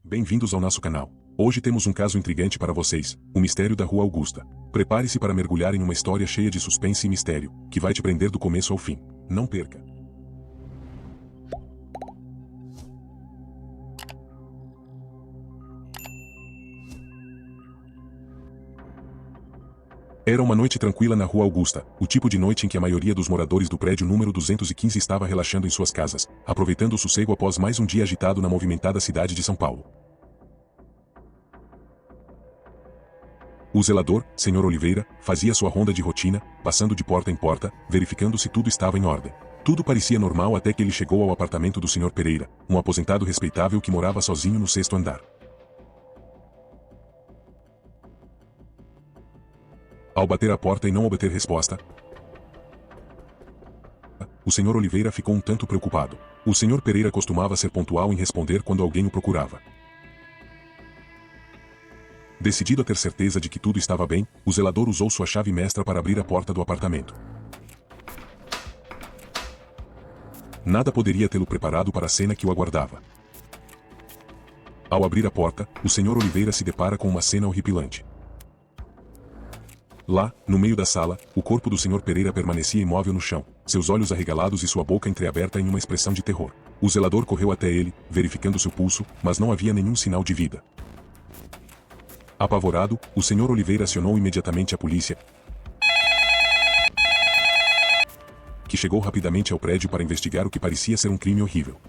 Bem-vindos ao nosso canal. Hoje temos um caso intrigante para vocês, o mistério da Rua Augusta. Prepare-se para mergulhar em uma história cheia de suspense e mistério, que vai te prender do começo ao fim. Não perca! Era uma noite tranquila na Rua Augusta, o tipo de noite em que a maioria dos moradores do prédio número 215 estava relaxando em suas casas, aproveitando o sossego após mais um dia agitado na movimentada cidade de São Paulo. O zelador, Sr. Oliveira, fazia sua ronda de rotina, passando de porta em porta, verificando se tudo estava em ordem. Tudo parecia normal até que ele chegou ao apartamento do Sr. Pereira, um aposentado respeitável que morava sozinho no 6º andar. Ao bater a porta e não obter resposta, o Sr. Oliveira ficou um tanto preocupado. O Sr. Pereira costumava ser pontual em responder quando alguém o procurava. Decidido a ter certeza de que tudo estava bem, o zelador usou sua chave mestra para abrir a porta do apartamento. Nada poderia tê-lo preparado para a cena que o aguardava. Ao abrir a porta, o Sr. Oliveira se depara com uma cena horripilante. Lá, no meio da sala, o corpo do Sr. Pereira permanecia imóvel no chão, seus olhos arregalados e sua boca entreaberta em uma expressão de terror. O zelador correu até ele, verificando seu pulso, mas não havia nenhum sinal de vida. Apavorado, o Sr. Oliveira acionou imediatamente a polícia, que chegou rapidamente ao prédio para investigar o que parecia ser um crime horrível.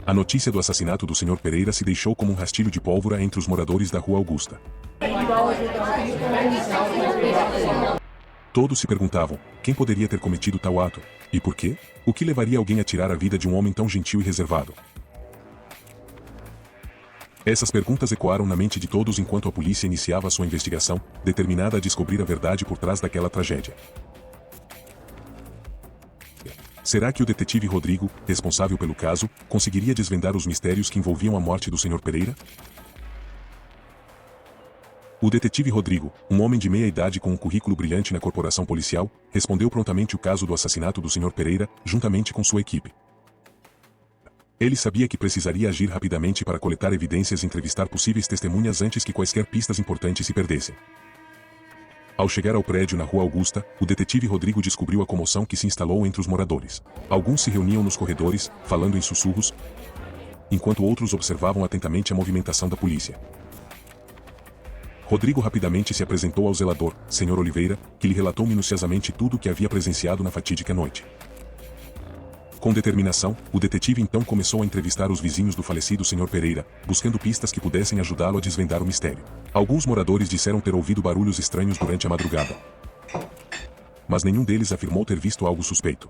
A notícia do assassinato do Sr. Pereira se deixou como um rastilho de pólvora entre os moradores da Rua Augusta. Todos se perguntavam, quem poderia ter cometido tal ato? E por quê? O que levaria alguém a tirar a vida de um homem tão gentil e reservado? Essas perguntas ecoaram na mente de todos enquanto a polícia iniciava sua investigação, determinada a descobrir a verdade por trás daquela tragédia. Será que o detetive Rodrigo, responsável pelo caso, conseguiria desvendar os mistérios que envolviam a morte do Sr. Pereira? O detetive Rodrigo, um homem de meia idade com um currículo brilhante na corporação policial, respondeu prontamente o caso do assassinato do Sr. Pereira, juntamente com sua equipe. Ele sabia que precisaria agir rapidamente para coletar evidências e entrevistar possíveis testemunhas antes que quaisquer pistas importantes se perdessem. Ao chegar ao prédio na Rua Augusta, o detetive Rodrigo descobriu a comoção que se instalou entre os moradores. Alguns se reuniam nos corredores, falando em sussurros, enquanto outros observavam atentamente a movimentação da polícia. Rodrigo rapidamente se apresentou ao zelador, Sr. Oliveira, que lhe relatou minuciosamente tudo o que havia presenciado na fatídica noite. Com determinação, o detetive então começou a entrevistar os vizinhos do falecido Sr. Pereira, buscando pistas que pudessem ajudá-lo a desvendar o mistério. Alguns moradores disseram ter ouvido barulhos estranhos durante a madrugada, mas nenhum deles afirmou ter visto algo suspeito.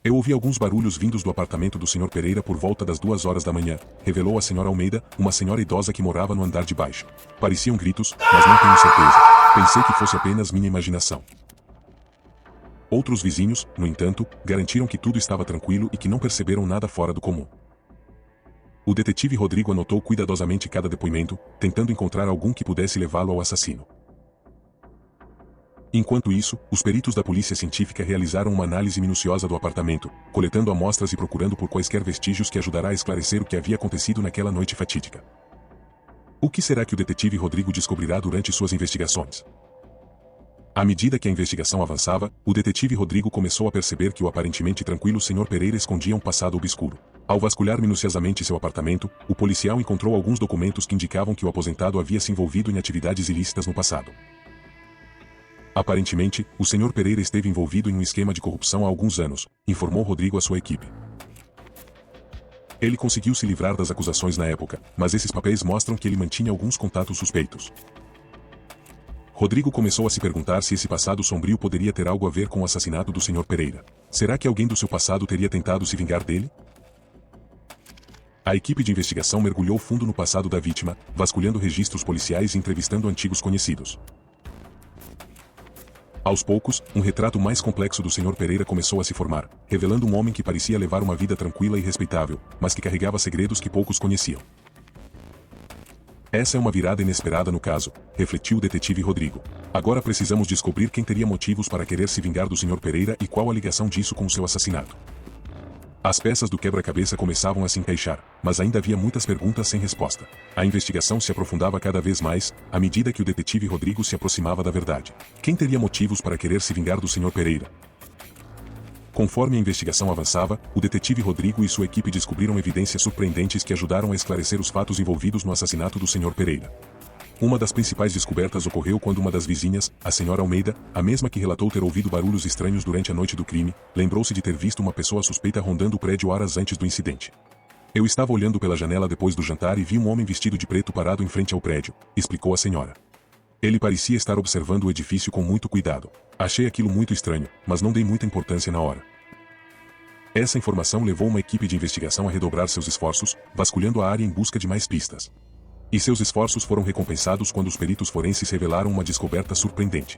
Eu ouvi alguns barulhos vindos do apartamento do Sr. Pereira por volta das 2 horas da manhã, revelou a Sra. Almeida, uma senhora idosa que morava no andar de baixo. Pareciam gritos, mas não tenho certeza. Pensei que fosse apenas minha imaginação. Outros vizinhos, no entanto, garantiram que tudo estava tranquilo e que não perceberam nada fora do comum. O detetive Rodrigo anotou cuidadosamente cada depoimento, tentando encontrar algum que pudesse levá-lo ao assassino. Enquanto isso, os peritos da polícia científica realizaram uma análise minuciosa do apartamento, coletando amostras e procurando por quaisquer vestígios que ajudará a esclarecer o que havia acontecido naquela noite fatídica. O que será que o detetive Rodrigo descobrirá durante suas investigações? À medida que a investigação avançava, o detetive Rodrigo começou a perceber que o aparentemente tranquilo Sr. Pereira escondia um passado obscuro. Ao vasculhar minuciosamente seu apartamento, o policial encontrou alguns documentos que indicavam que o aposentado havia se envolvido em atividades ilícitas no passado. Aparentemente, o Sr. Pereira esteve envolvido em um esquema de corrupção há alguns anos, informou Rodrigo à sua equipe. Ele conseguiu se livrar das acusações na época, mas esses papéis mostram que ele mantinha alguns contatos suspeitos. Rodrigo começou a se perguntar se esse passado sombrio poderia ter algo a ver com o assassinato do Sr. Pereira. Será que alguém do seu passado teria tentado se vingar dele? A equipe de investigação mergulhou fundo no passado da vítima, vasculhando registros policiais e entrevistando antigos conhecidos. Aos poucos, um retrato mais complexo do Sr. Pereira começou a se formar, revelando um homem que parecia levar uma vida tranquila e respeitável, mas que carregava segredos que poucos conheciam. Essa é uma virada inesperada no caso, refletiu o detetive Rodrigo. Agora precisamos descobrir quem teria motivos para querer se vingar do Sr. Pereira e qual a ligação disso com o seu assassinato. As peças do quebra-cabeça começavam a se encaixar, mas ainda havia muitas perguntas sem resposta. A investigação se aprofundava cada vez mais, à medida que o detetive Rodrigo se aproximava da verdade. Quem teria motivos para querer se vingar do Sr. Pereira? Conforme a investigação avançava, o detetive Rodrigo e sua equipe descobriram evidências surpreendentes que ajudaram a esclarecer os fatos envolvidos no assassinato do Sr. Pereira. Uma das principais descobertas ocorreu quando uma das vizinhas, a senhora Almeida, a mesma que relatou ter ouvido barulhos estranhos durante a noite do crime, lembrou-se de ter visto uma pessoa suspeita rondando o prédio horas antes do incidente. Eu estava olhando pela janela depois do jantar e vi um homem vestido de preto parado em frente ao prédio, explicou a senhora. Ele parecia estar observando o edifício com muito cuidado. Achei aquilo muito estranho, mas não dei muita importância na hora. Essa informação levou uma equipe de investigação a redobrar seus esforços, vasculhando a área em busca de mais pistas. E seus esforços foram recompensados quando os peritos forenses revelaram uma descoberta surpreendente.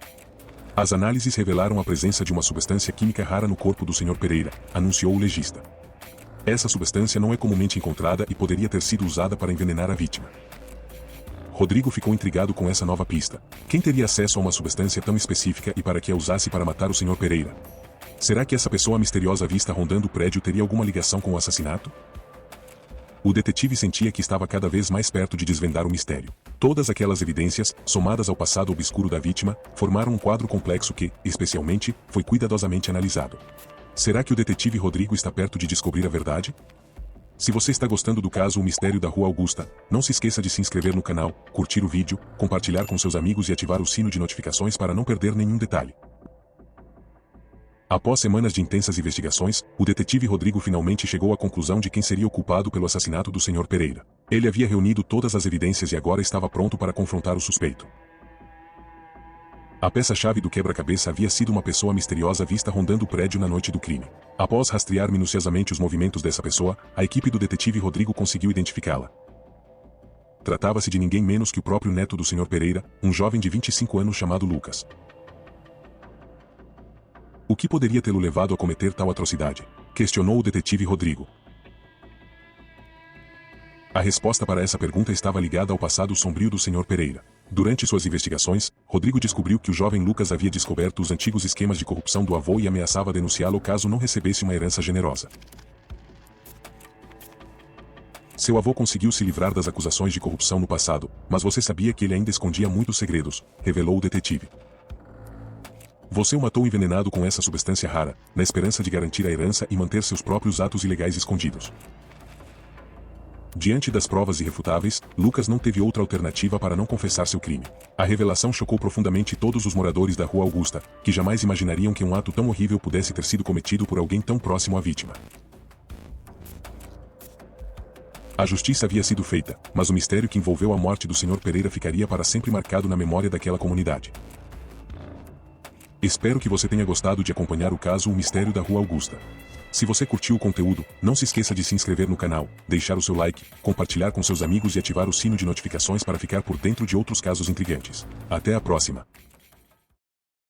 As análises revelaram a presença de uma substância química rara no corpo do Sr. Pereira, anunciou o legista. Essa substância não é comumente encontrada e poderia ter sido usada para envenenar a vítima. Rodrigo ficou intrigado com essa nova pista. Quem teria acesso a uma substância tão específica e para que a usasse para matar o Sr. Pereira? Será que essa pessoa misteriosa vista rondando o prédio teria alguma ligação com o assassinato? O detetive sentia que estava cada vez mais perto de desvendar o mistério. Todas aquelas evidências, somadas ao passado obscuro da vítima, formaram um quadro complexo que, especialmente, foi cuidadosamente analisado. Será que o detetive Rodrigo está perto de descobrir a verdade? Se você está gostando do caso O Mistério da Rua Augusta, não se esqueça de se inscrever no canal, curtir o vídeo, compartilhar com seus amigos e ativar o sino de notificações para não perder nenhum detalhe. Após semanas de intensas investigações, o detetive Rodrigo finalmente chegou à conclusão de quem seria o culpado pelo assassinato do Sr. Pereira. Ele havia reunido todas as evidências e agora estava pronto para confrontar o suspeito. A peça-chave do quebra-cabeça havia sido uma pessoa misteriosa vista rondando o prédio na noite do crime. Após rastrear minuciosamente os movimentos dessa pessoa, a equipe do detetive Rodrigo conseguiu identificá-la. Tratava-se de ninguém menos que o próprio neto do Sr. Pereira, um jovem de 25 anos chamado Lucas. O que poderia tê-lo levado a cometer tal atrocidade? Questionou o detetive Rodrigo. A resposta para essa pergunta estava ligada ao passado sombrio do Sr. Pereira. Durante suas investigações, Rodrigo descobriu que o jovem Lucas havia descoberto os antigos esquemas de corrupção do avô e ameaçava denunciá-lo caso não recebesse uma herança generosa. Seu avô conseguiu se livrar das acusações de corrupção no passado, mas você sabia que ele ainda escondia muitos segredos, revelou o detetive. Você o matou envenenado com essa substância rara, na esperança de garantir a herança e manter seus próprios atos ilegais escondidos. Diante das provas irrefutáveis, Lucas não teve outra alternativa para não confessar seu crime. A revelação chocou profundamente todos os moradores da Rua Augusta, que jamais imaginariam que um ato tão horrível pudesse ter sido cometido por alguém tão próximo à vítima. A justiça havia sido feita, mas o mistério que envolveu a morte do Sr. Pereira ficaria para sempre marcado na memória daquela comunidade. Espero que você tenha gostado de acompanhar o caso O Mistério da Rua Augusta. Se você curtiu o conteúdo, não se esqueça de se inscrever no canal, deixar o seu like, compartilhar com seus amigos e ativar o sino de notificações para ficar por dentro de outros casos intrigantes. Até a próxima!